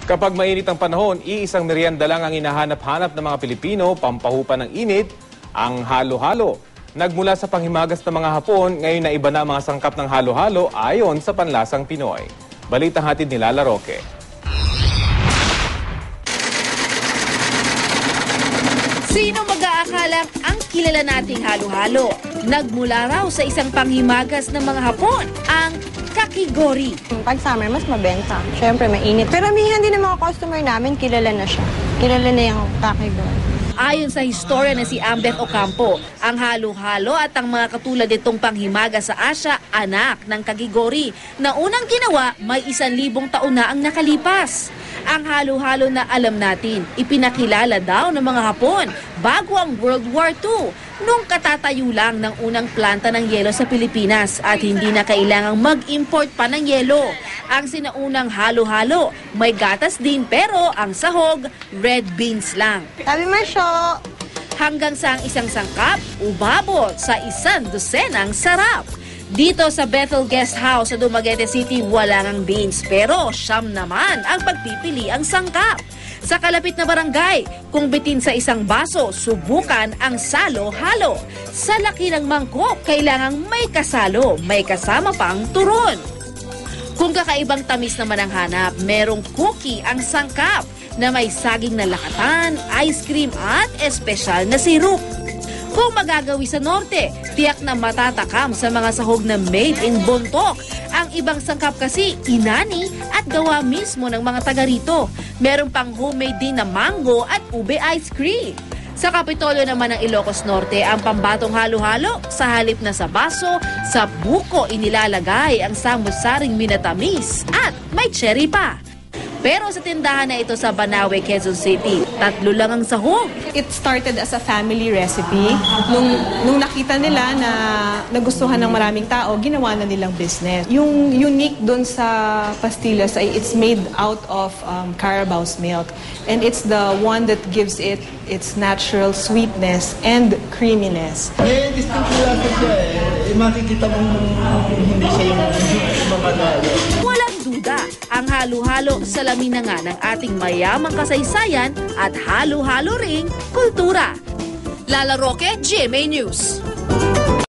Kapag mainit ang panahon, iisang merienda lang ang hinahanap-hanap ng mga Pilipino, pampahupa ng init, ang halo-halo. Nagmula sa panghimagas ng mga Hapon, ngayon na iba na ang mga sangkap ng halo-halo ayon sa panlasang Pinoy. Balitang hatid ni Lala Roque. Sino mag-aakalang ang kilala nating halo-halo? Nagmula raw sa isang panghimagas ng mga Hapon, ang kakigori. Pag summer, mas mabenta. Siyempre, mainit. Pero minsan din ng mga customer namin, kilala na siya. Kilala na yung kakigori. Ayon sa historia na si Ambeth Ocampo, ang halo-halo at ang mga katulad itong panghimaga sa Asia, anak ng kagigori, na unang ginawa may 1,000 taon na ang nakalipas. Ang halo-halo na alam natin, ipinakilala daw ng mga Hapon bago ang World War II, nung katatayo lang ng unang planta ng yelo sa Pilipinas at hindi na kailangang mag-import pa ng yelo. Ang sinaunang halo-halo, may gatas din pero ang sahog, red beans lang. Sabi mo, Sho! Hanggang sa ang isang sangkap, ubabot sa 100 sarap. Dito sa Bethel Guest House sa Dumaguete City, wala ngang beans pero siyam naman ang pagpipili ang sangkap. Sa kalapit na barangay, kung bitin sa isang baso, subukan ang salo-halo. Sa laki ng mangkok, kailangang may kasalo, may kasama pang turon. Kung kakaibang tamis naman ang hanap, merong cookie ang sangkap na may saging na lakatan, ice cream at espesyal na sirup. Kung magagawi sa norte, tiyak na matatakam sa mga sahog na made in Bontoc. Ang ibang sangkap kasi inani at gawa mismo ng mga taga rito. Meron pang homemade din na mango at ube ice cream. Sa Kapitolyo naman ng Ilocos Norte, ang pambatong halo-halo sa halip na sa baso, sa buko inilalagay ang samut-saring minatamis at may cherry pa. Pero sa tindahan na ito sa Banawe, Quezon City, 3 lang ang sahog. It started as a family recipe. Nung nakita nila na nagustuhan ng maraming tao, ginawa na nilang business. Yung unique doon sa pastillas ay it's made out of Carabao's milk. And it's the one that gives it its natural sweetness and creaminess. May distinct lasa siya makikita mong hindi siya yung mga nalo. Walang duda, ang halo-halo salamin na nga ng ating mayamang kasaysayan at halo-halo ring kultura. Lala Roque, GMA News.